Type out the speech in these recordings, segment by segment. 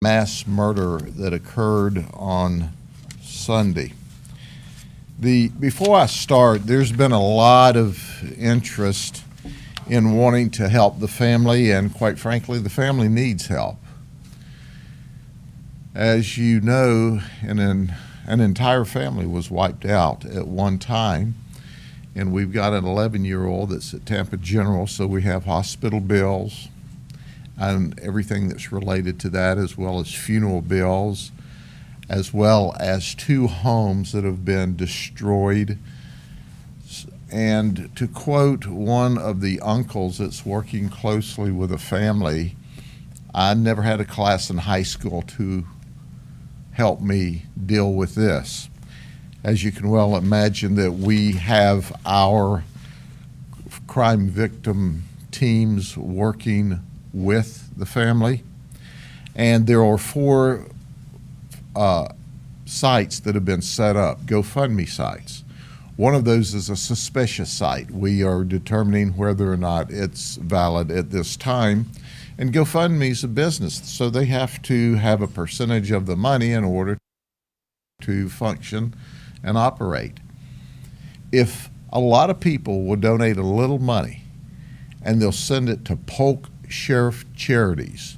mass murder that occurred on Sunday. Before I start, there's been a lot of interest in wanting to help the family, and quite frankly, the family needs help. As you know, an entire family was wiped out at one time, and we've got an 11-year-old that's at Tampa General, so we have hospital bills and everything that's related to that, as well as funeral bills, as well as 2 homes that have been destroyed. And to quote one of the uncles that's working closely with a family, I never had a class in high school to help me deal with this. As you can well imagine, that we have our crime victim teams working with the family, and there are 4 sites that have been set up, GoFundMe sites. One of those is a suspicious site. We are determining whether or not it's valid at this time, and GoFundMe is a business, so they have to have a percentage of the money in order to function and operate. If a lot of people will donate a little money and they'll send it to Polk Sheriff Charities,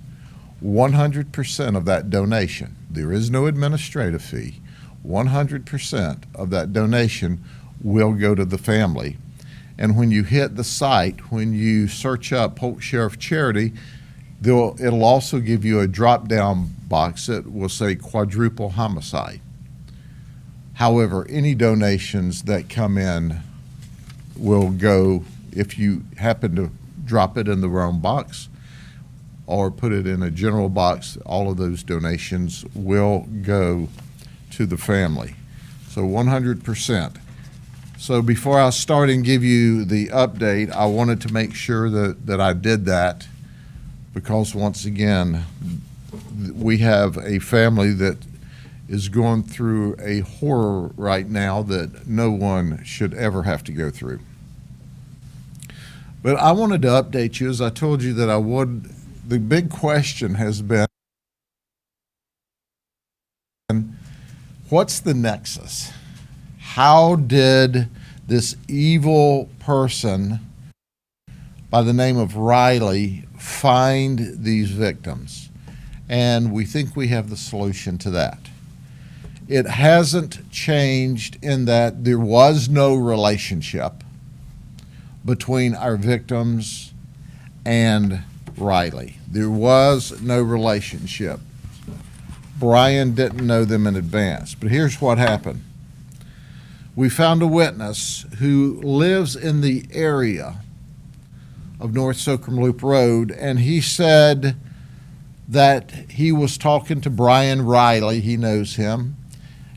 100% of that donation, there is no administrative fee, 100% of that donation will go to the family. And when you hit the site, when you search up Polk Sheriff Charity, it'll also give you a drop-down box that will say quadruple homicide. However, any donations that come in will go, if you happen to drop it in the wrong box or put it in a general box, all of those donations will go to the family. So 100%. So before I start and give you the update, I wanted to make sure that I did that, because once again, we have a family that is going through a horror right now that no one should ever have to go through. But I wanted to update you, as I told you that I would. The big question has been, what's the nexus? How did this evil person by the name of Riley find these victims? And we think we have the solution to that. It hasn't changed in that there was no relationship between our victims and Riley. There was no relationship. Brian didn't know them in advance. But here's what happened. We found a witness who lives in the area of North Soakham Loop Road, and he said that he was talking to Brian Riley. He knows him.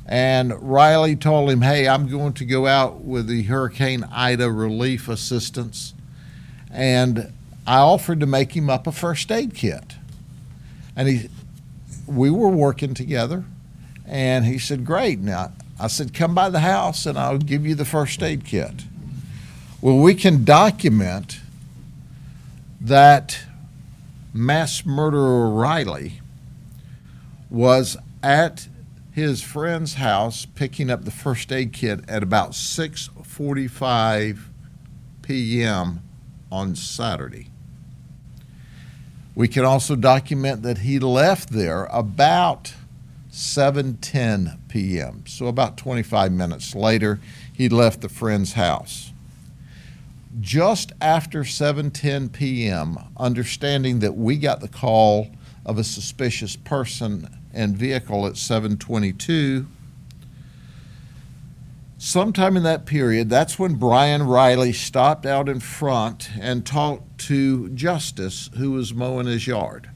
And Riley told him, hey, I'm going to go out with the Hurricane Ida relief assistance, and I offered to make him up a first aid kit. And we were working together, and he said, great. Now, I said, come by the house and I'll give you the first aid kit. Well, we can document that mass murderer Riley was at his friend's house picking up the first aid kit at about 6:45 p.m. on Saturday. We can also document that he left there about 7:10 p.m. So about 25 minutes later, he left the friend's house. Just after 7:10 p.m., understanding that we got the call of a suspicious person and vehicle at 7:22, sometime in that period, that's when Brian Riley stopped out in front and talked to Justice, who was mowing his yard,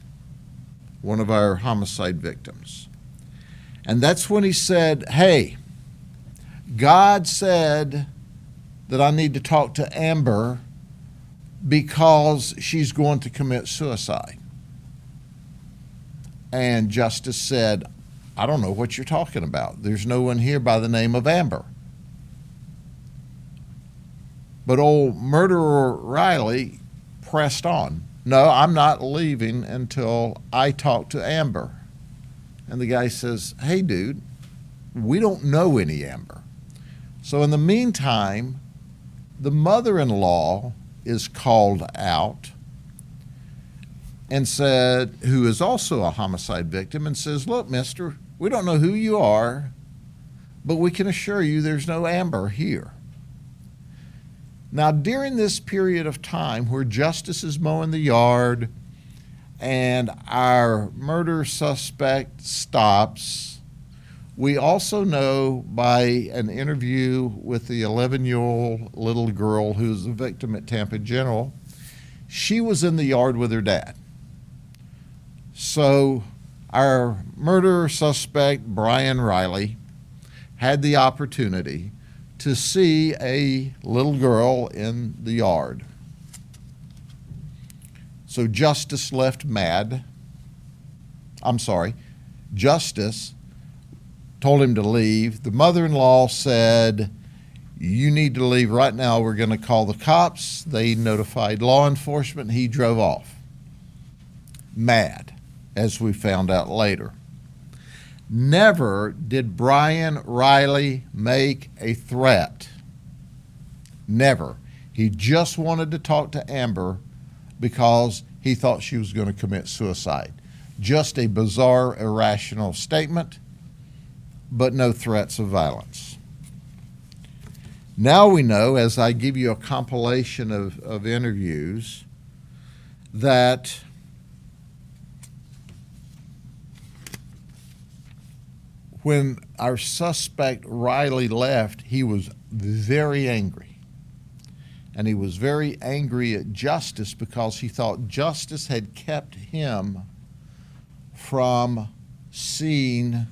one of our homicide victims. And that's when he said, hey, God said that I need to talk to Amber because she's going to commit suicide. And Justice said, I don't know what you're talking about. There's no one here by the name of Amber. But old murderer Riley pressed on. No, I'm not leaving until I talk to Amber. And the guy says, hey, dude, we don't know any Amber. So in the meantime, the mother-in-law is called out and said, who is also a homicide victim, and says, look, mister, we don't know who you are, but we can assure you there's no Amber here. Now, during this period of time where Justice is mowing the yard and our murder suspect stops, we also know by an interview with the 11-year-old little girl who's the victim at Tampa General, she was in the yard with her dad. So our murder suspect, Brian Riley, had the opportunity to see a little girl in the yard. So Justice left mad. Justice told him to leave. The mother-in-law said, you need to leave right now. We're going to call the cops. They notified law enforcement. He drove off. Mad, as we found out later. Never did Brian Riley make a threat. Never. He just wanted to talk to Amber because he thought she was going to commit suicide. Just a bizarre, irrational statement, but no threats of violence. Now we know, as I give you a compilation of interviews, that when our suspect Riley left, he was very angry. And he was very angry at Justice because he thought Justice had kept him from seeing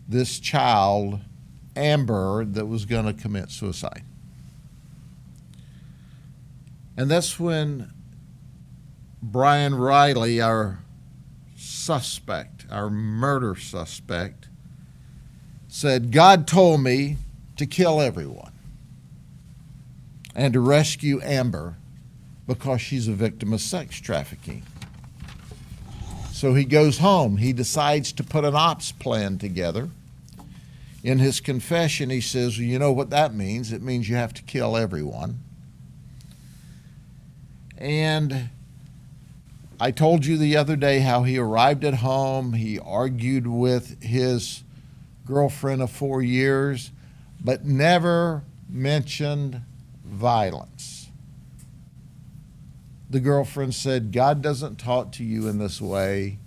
this child, Amber, that was going to commit suicide. And that's when Brian Riley, our suspect, our murder suspect, said, God told me to kill everyone and to rescue Amber because she's a victim of sex trafficking. So he goes home. He decides to put an ops plan together. In his confession, he says, well, you know what that means? It means you have to kill everyone. And I told you the other day how he arrived at home. He argued with his girlfriend of 4 years, but never mentioned violence. The girlfriend said, God doesn't talk to you in this way.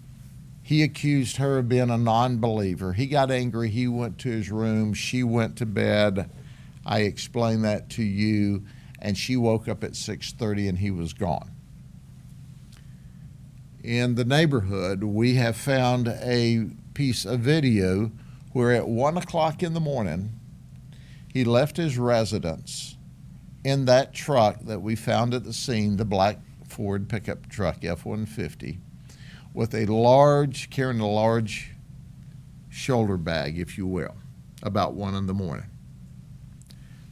He accused her of being a non-believer. He got angry. He went to his room. She went to bed. I explained that to you, and she woke up at 6:30 and he was gone. In the neighborhood, we have found a piece of video where at 1 o'clock in the morning, he left his residence in that truck that we found at the scene, the black Ford pickup truck, F-150, with carrying a large shoulder bag, if you will, about 1 in the morning.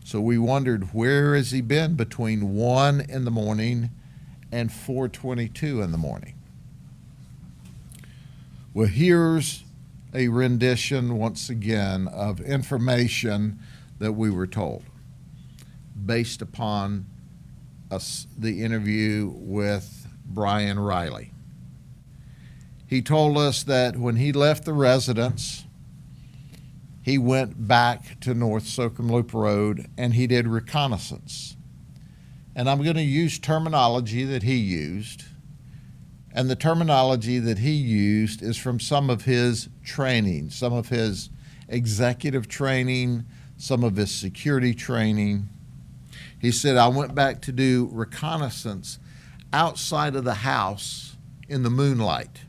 So we wondered, where has he been between 1 in the morning and 4:22 in the morning? Well, here's a rendition, once again, of information that we were told based upon the interview with Brian Riley. He told us that when he left the residence, he went back to North Slocum Loop Road and he did reconnaissance. And I'm going to use terminology that he used. And the terminology that he used is from some of his training, some of his executive training, some of his security training. He said, I went back to do reconnaissance outside of the house in the moonlight.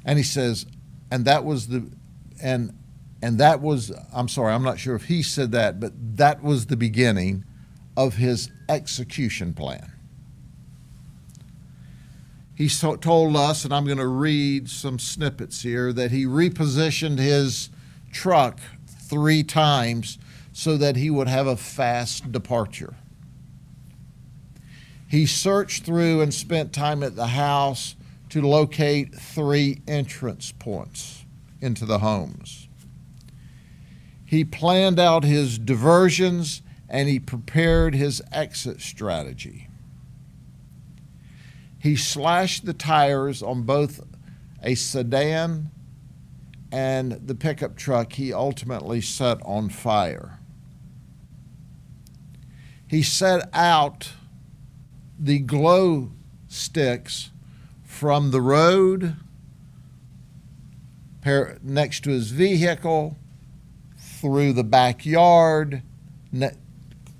And he says, I'm not sure if he said that, but that was the beginning of his execution plan. He told us, and I'm going to read some snippets here, that he repositioned his truck 3 times so that he would have a fast departure. He searched through and spent time at the house to locate 3 entrance points into the homes. He planned out his diversions and he prepared his exit strategy. He slashed the tires on both a sedan and the pickup truck he ultimately set on fire. He set out the glow sticks from the road next to his vehicle, through the backyard,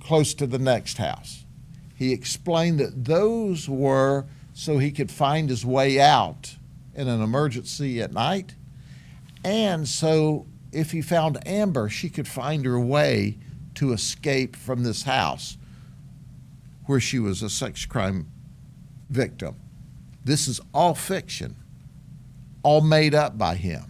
close to the next house. He explained that those were so he could find his way out in an emergency at night, and so if he found Amber, she could find her way to escape from this house where she was a sex crime victim. This is all fiction, all made up by him.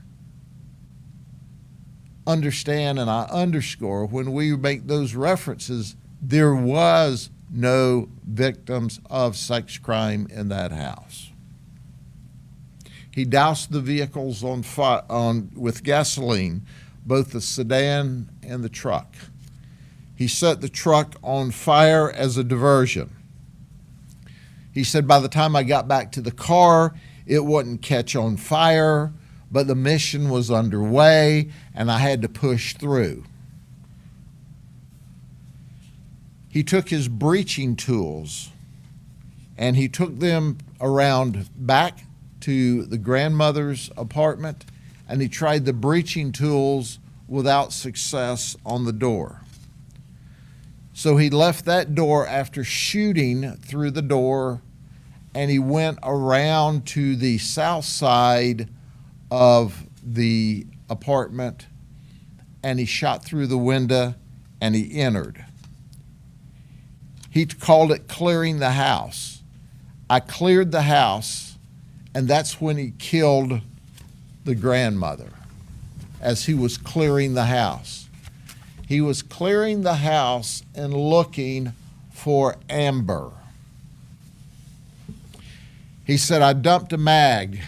Understand, and I underscore, when we make those references, there was no victims of sex crime in that house. He doused the vehicles with gasoline, both the sedan and the truck. He set the truck on fire as a diversion. He said, by the time I got back to the car, it wouldn't catch on fire, but the mission was underway and I had to push through. He took his breaching tools and he took them around back to the grandmother's apartment, and he tried the breaching tools without success on the door. So he left that door after shooting through the door, and he went around to the south side of the apartment, and he shot through the window and he entered. He called it clearing the house. I cleared the house, and that's when he killed the grandmother as he was clearing the house. He was clearing the house and looking for Amber. He said, I dumped a mag.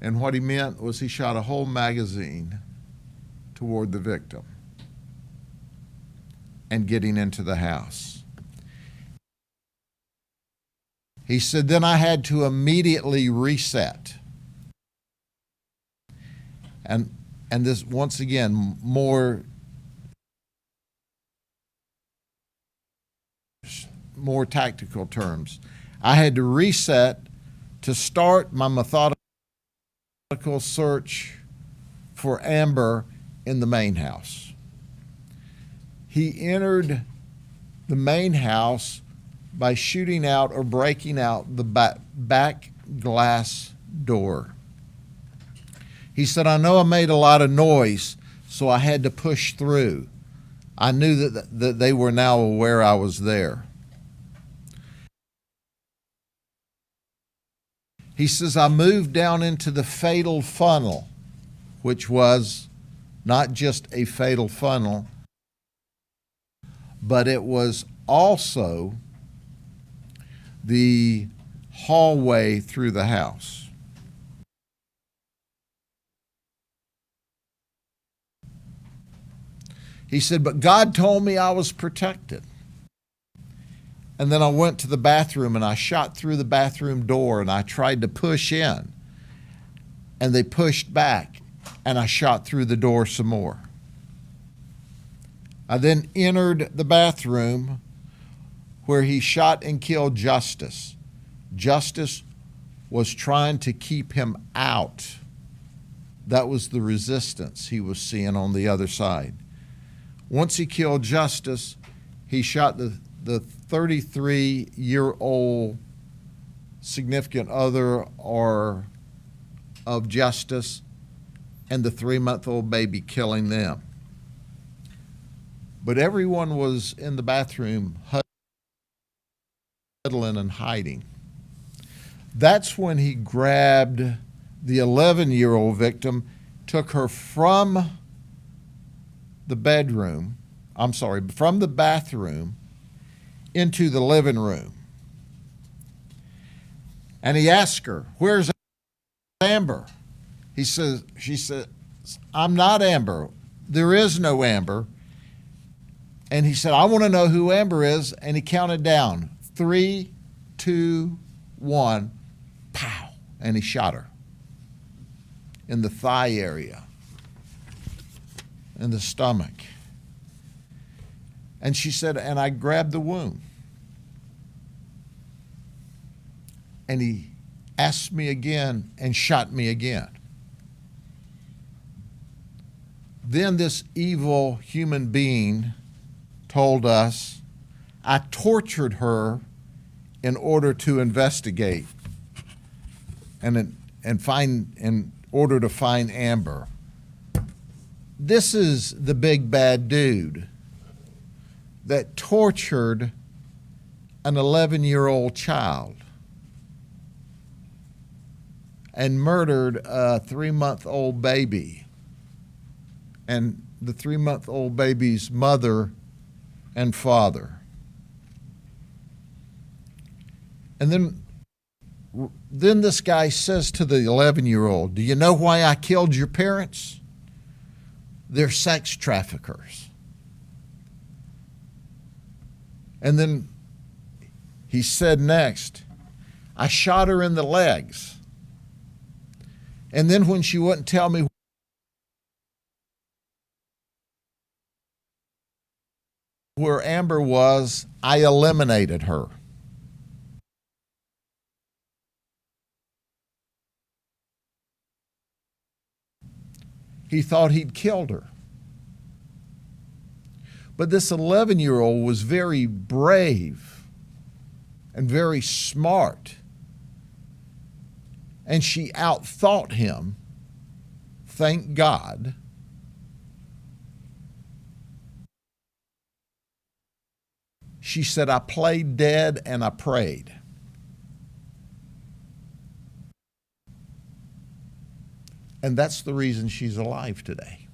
And what he meant was he shot a whole magazine toward the victim and getting into the house. He said, then I had to immediately reset. And this, once again, more tactical terms. I had to reset to start my methodical search for Amber in the main house. He entered the main house by shooting out or breaking out the back glass door. He said, I know I made a lot of noise, so I had to push through. I knew that they were now aware I was there. He says, I moved down into the fatal funnel, which was not just a fatal funnel, but it was also the hallway through the house. He said, but God told me I was protected. And then I went to the bathroom and I shot through the bathroom door and I tried to push in. And they pushed back and I shot through the door some more. I then entered the bathroom where he shot and killed Justice. Justice was trying to keep him out. That was the resistance he was seeing on the other side. Once he killed Justice, he shot the 33-year-old significant other of Justice and the 3-month-old baby, killing them. But everyone was in the bathroom huddling and hiding. That's when he grabbed the 11-year-old victim, took her from the bathroom into the living room. And he asked her, "Where's Amber?" She said, "I'm not Amber. There is no Amber." And he said, "I want to know who Amber is." And he counted down, 3, 2, 1, pow. And he shot her in the thigh area, in the stomach. And she said, "And I grabbed the wound." And he asked me again and shot me again. Then this evil human being told us, "I tortured her in order to investigate and in order to find Amber." This is the big bad dude that tortured an 11-year-old child and murdered a 3-month-old baby and the 3-month-old baby's mother and father. And then this guy says to the 11-year-old, "Do you know why I killed your parents? They're sex traffickers." And then he said next, "I shot her in the legs. And then when she wouldn't tell me where Amber was, I eliminated her." He thought he'd killed her. But this 11-year-old was very brave and very smart. And she outthought him, thank God. She said, "I played dead and I prayed." And that's the reason she's alive today.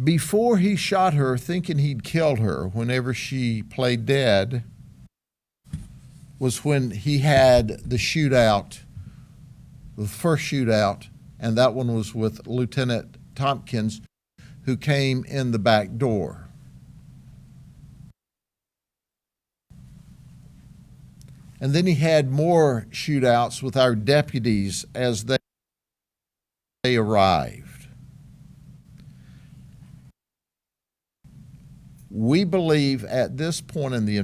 Before he shot her, thinking he'd killed her whenever she played dead, was when he had the shootout, the first shootout, and that one was with Lieutenant Tompkins, who came in the back door. And then he had more shootouts with our deputies as they arrived. We believe at this point in the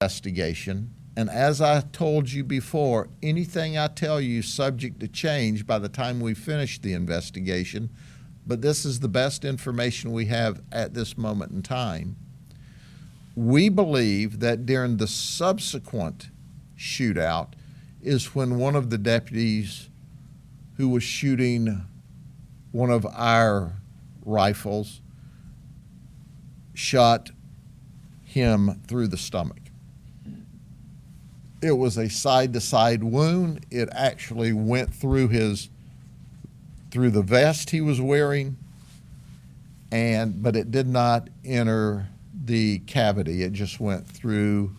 investigation, and as I told you before, anything I tell you is subject to change by the time we finish the investigation, but this is the best information we have at this moment in time. We believe that during the subsequent shootout is when one of the deputies who was shooting one of our rifles shot him through the stomach. It was a side-to-side wound. It actually went through the vest he was wearing, but it did not enter the cavity. It just went through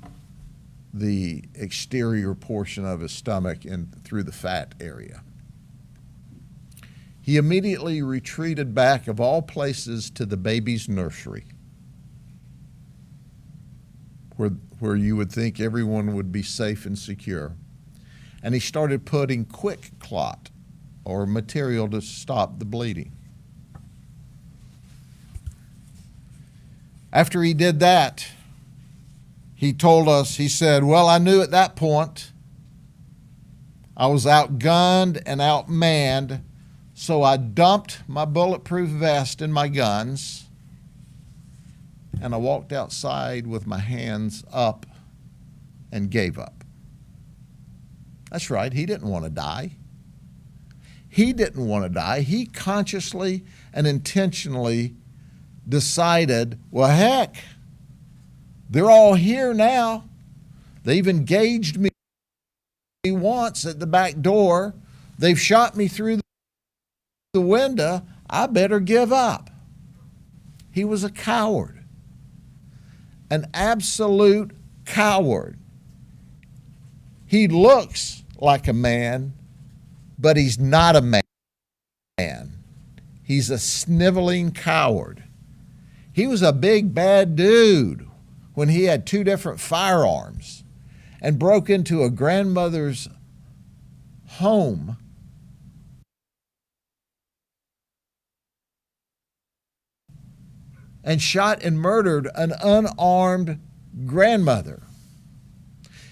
the exterior portion of his stomach and through the fat area. He immediately retreated back, of all places, to the baby's nursery, where you would think everyone would be safe and secure. And he started putting quick clot or material to stop the bleeding. After he did that, he told us, he said, "Well, I knew at that point I was outgunned and outmanned, so I dumped my bulletproof vest and my guns, and I walked outside with my hands up and gave up." That's right, he didn't want to die. He didn't want to die. He consciously and intentionally decided, well, heck, they're all here now. They've engaged me once at the back door. They've shot me through the window. I better give up. He was a coward, an absolute coward. He looks like a man, but he's not a man. He's a sniveling coward. He was a big bad dude when he had 2 different firearms and broke into a grandmother's home and shot and murdered an unarmed grandmother.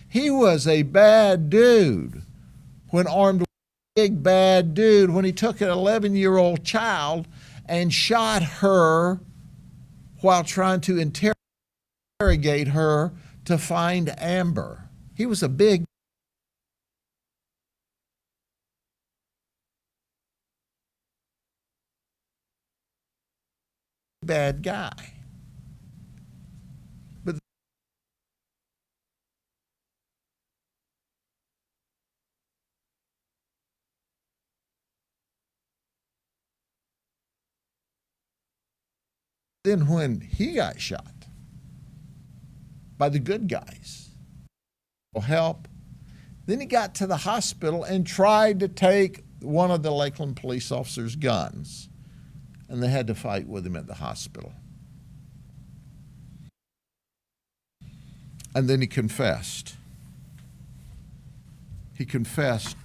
He was a bad dude when armed with a big bad dude when he took an 11-year-old child and shot her while trying to interrogate her to find Amber. He was a big bad guy. But then when he got shot by the good guys, help, then he got to the hospital and tried to take one of the Lakeland police officers' guns, and they had to fight with him at the hospital. And then he confessed. He confessed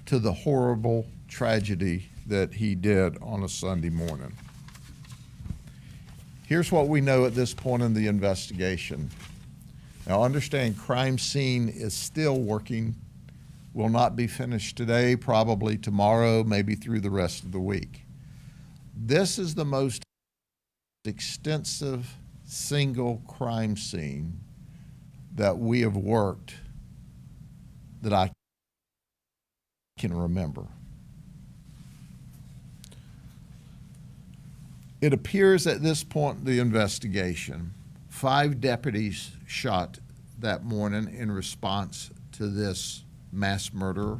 to the horrible tragedy that he did on a Sunday morning. Here's what we know at this point in the investigation. Now understand, crime scene is still working, will not be finished today, probably tomorrow, maybe through the rest of the week. This is the most extensive single crime scene that we have worked that I can remember. It appears at this point in the investigation, 5 deputies shot that morning in response to this mass murder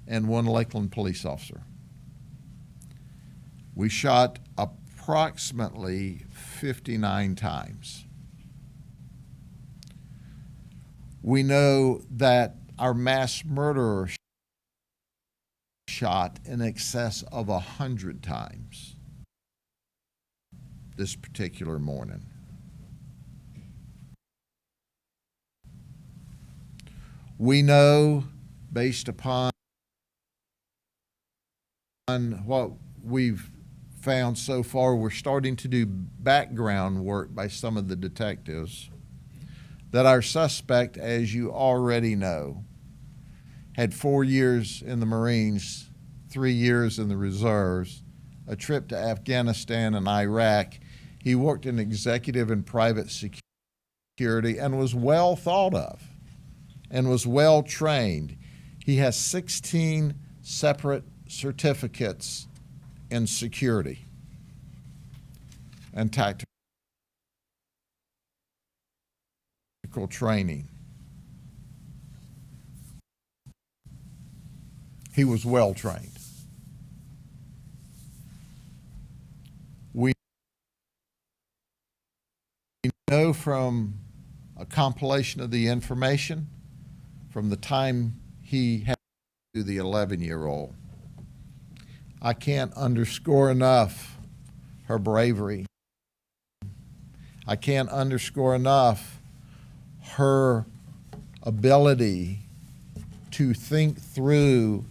and 1 Lakeland police officer. We shot approximately 59 times. We know that our mass murderer shot in excess of 100 times this particular morning. We know, based upon what we've found so far, we're starting to do background work by some of the detectives, that our suspect, as you already know, had 4 years in the Marines, 3 years in the reserves, a trip to Afghanistan and Iraq. He worked in executive and private security and was well thought of and was well trained. He has 16 separate certificates in security and tactical training. He was well trained. We know from a compilation of the information from the time he had to the 11-year-old. I can't underscore enough her bravery. I can't underscore enough her ability to think through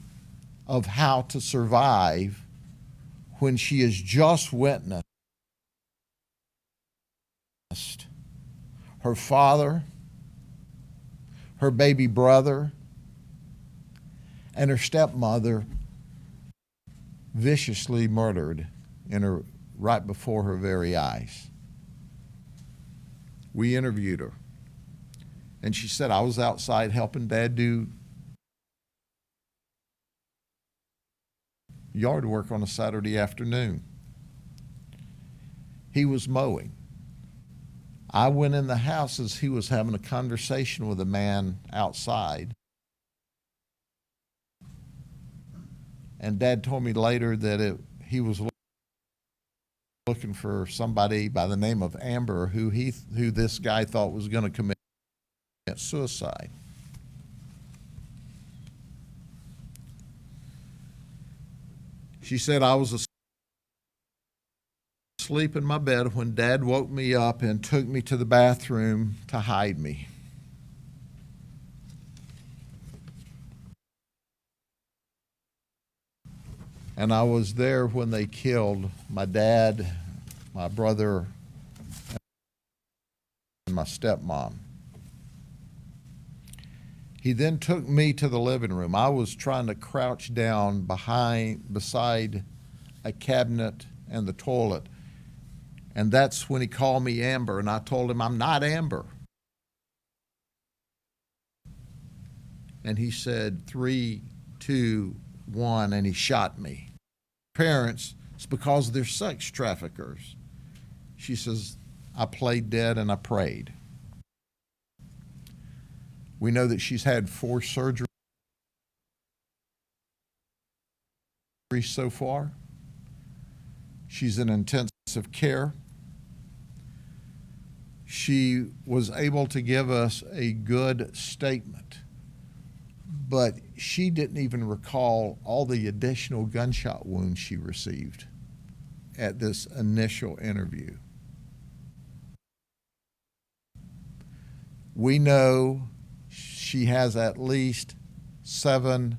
of how to survive when she has just witnessed her father, her baby brother, and her stepmother viciously murdered right before her very eyes. We interviewed her, and she said, I was outside helping Dad do yard work on a Saturday afternoon. He was mowing. I went in the house as he was having a conversation with a man outside. And Dad told me later that he was looking for somebody by the name of Amber who this guy thought was going to commit suicide. She said I was asleep in my bed when Dad woke me up and took me to the bathroom to hide me. And I was there when they killed my dad, my brother, and my stepmom. He then took me to the living room. I was trying to crouch down beside a cabinet and the toilet. And that's when he called me Amber, and I told him, I'm not Amber. And he said, 3, 2, 1, and he shot me. Parents, it's because they're sex traffickers. She says, I played dead and I prayed. We know that she's had 4 surgeries so far. She's in intensive care. She was able to give us a good statement, but she didn't even recall all the additional gunshot wounds she received at this initial interview. We know she has at least 7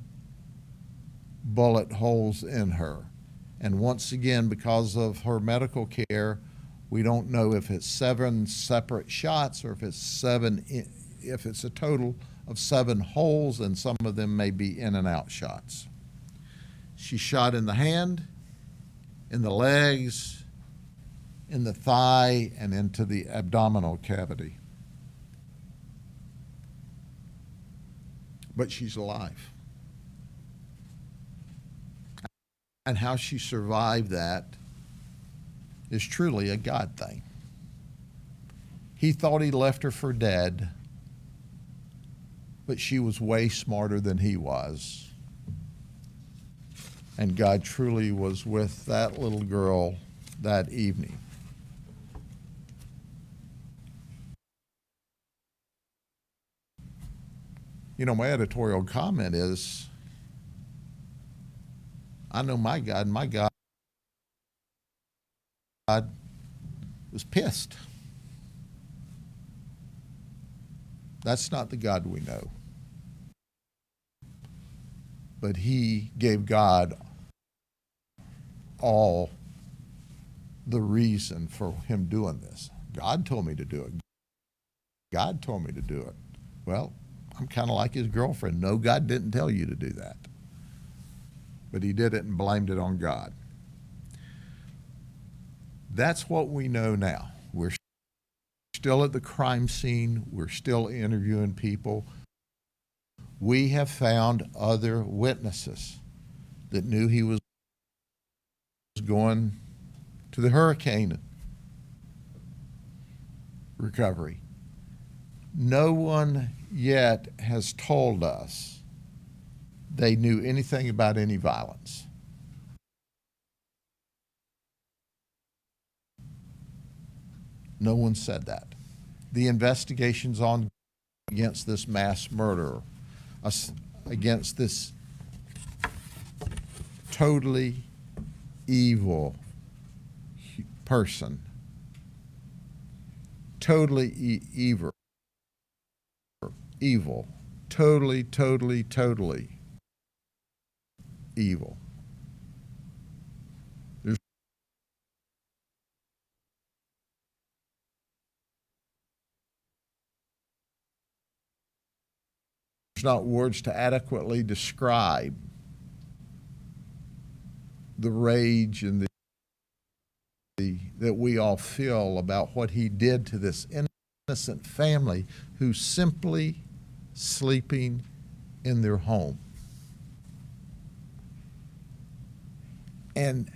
bullet holes in her. And once again, because of her medical care, we don't know if it's 7 separate shots or if it's a total of 7 holes, and some of them may be in and out shots. She's shot in the hand, in the legs, in the thigh, and into the abdominal cavity. But she's alive. And how she survived that is truly a God thing. He thought he left her for dead, but she was way smarter than he was. And God truly was with that little girl that evening. You know, my editorial comment is, I know my God was pissed. That's not the God we know. But he gave God all the reason for him doing this. God told me to do it. God told me to do it. Well, I'm kind of like his girlfriend. No, God didn't tell you to do that. But he did it and blamed it on God. That's what we know now. We're still at the crime scene. We're still interviewing people. We have found other witnesses that knew he was going to the hurricane recovery. No one yet has told us they knew anything about any violence. No one said that. The investigation's on against this mass murderer, against this totally evil person. Totally evil. Evil. Totally evil. There's not words to adequately describe the rage and that we all feel about what he did to this innocent family who's simply sleeping in their home. And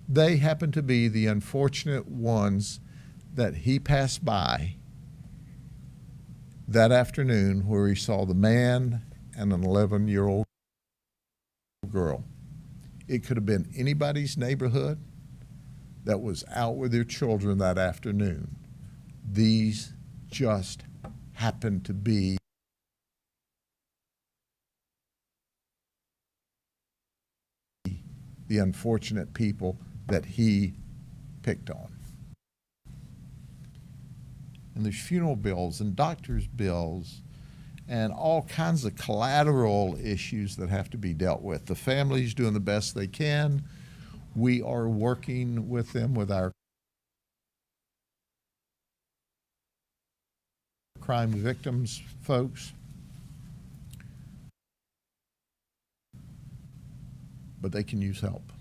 they happen to be the unfortunate ones that he passed by that afternoon, where he saw the man and an 11-year-old girl. It could have been anybody's neighborhood that was out with their children that afternoon. These just happened to be the unfortunate people that he picked on. And there's funeral bills and doctor's bills and all kinds of collateral issues that have to be dealt with. The family's doing the best they can. We are working with them with our crime victims folks. But they can use help.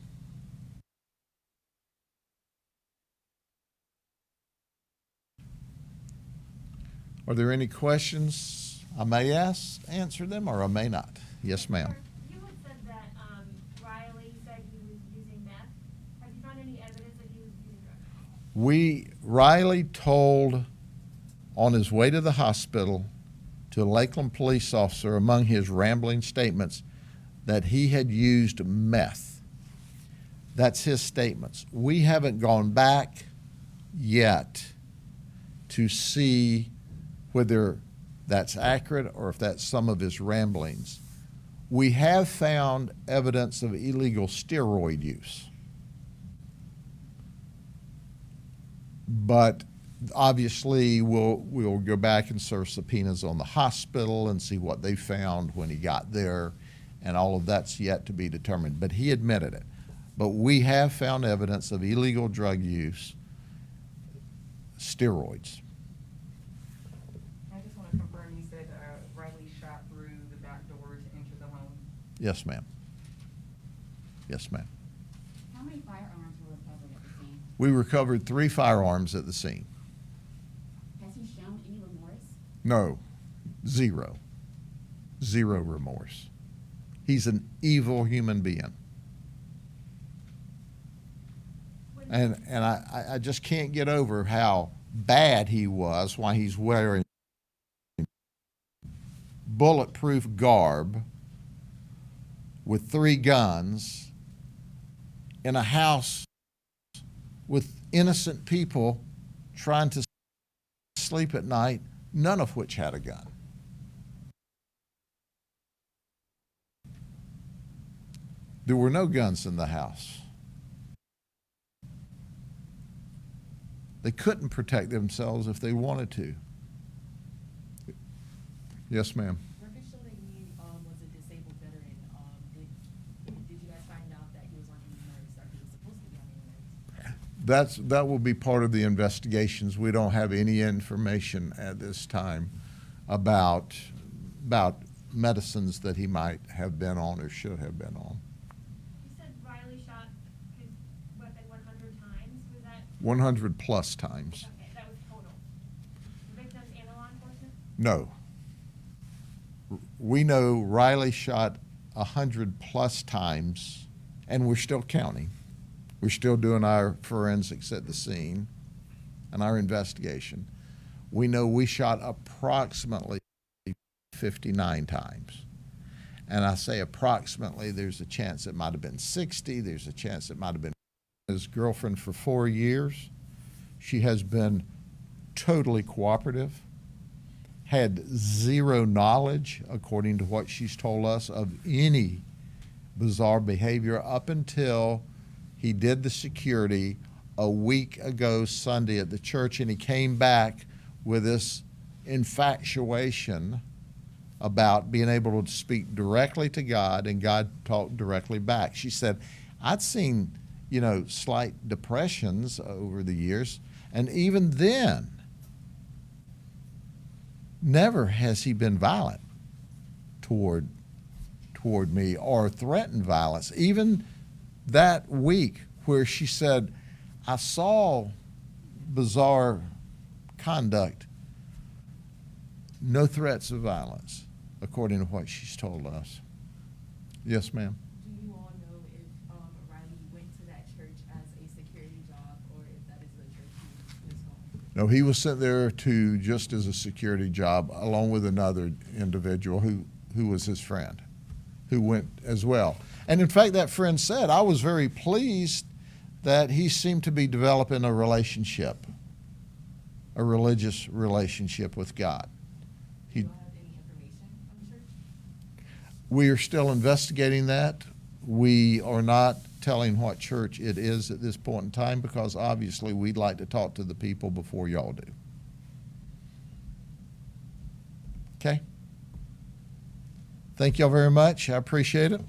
Are there any questions I may answer them, or I may not? Yes, ma'am. You had said that Riley said he was using meth. Have you found any evidence that he was using drugs? Riley told on his way to the hospital to a Lakeland police officer, among his rambling statements, that he had used meth. That's his statements. We haven't gone back yet to see whether that's accurate or if that's some of his ramblings. We have found evidence of illegal steroid use. But obviously, we'll go back and serve subpoenas on the hospital and see what they found when he got there, and all of that's yet to be determined. But he admitted it. But we have found evidence of illegal drug use, steroids. I just want to confirm, you said Riley shot through the back door to enter the home? Yes, ma'am. Yes, ma'am. How many firearms were recovered at the scene? We recovered 3 firearms at the scene. Has he shown any remorse? No, zero. Zero remorse. He's an evil human being. And I just can't get over how bad he was, why he's wearing bulletproof garb with 3 guns in a house with innocent people trying to sleep at night, none of which had a gun. There were no guns in the house. They couldn't protect themselves if they wanted to. Yes, ma'am. Records show that he was a disabled veteran. Did you guys find out that he was on any nerves, or he was supposed to be on any nerves? That will be part of the investigations. We don't have any information at this time about medicines that he might have been on or should have been on. You said Riley shot his weapon 100 times. Was that? 100 plus times. Okay, that was total. The victims and the law enforcement? No. We know Riley shot 100 plus times, and we're still counting. We're still doing our forensics at the scene and our investigation. We know we shot approximately 59 times. And I say approximately, there's a chance it might have been 60, there's a chance it might have been his girlfriend for 4 years. She has been totally cooperative, had zero knowledge, according to what she's told us, of any bizarre behavior up until he did the security a week ago Sunday at the church, and he came back with this infatuation about being able to speak directly to God, and God talked directly back. She said, I'd seen, slight depressions over the years, and even then, never has he been violent toward me or threatened violence. Even that week where she said, I saw bizarre conduct, no threats of violence, according to what she's told us. Yes, ma'am. Do you all know if Riley went to that church as a security job, or if that is the church he was going? No, he was sent there just as a security job, along with another individual who was his friend, who went as well. And in fact, that friend said, I was very pleased that he seemed to be developing a relationship, a religious relationship with God. Do He, you have any information on the church? we are still investigating that. We are not telling what church it is at this point in time because obviously we'd like to talk to the people before y'all do. Okay? Thank y'all very much. I appreciate it.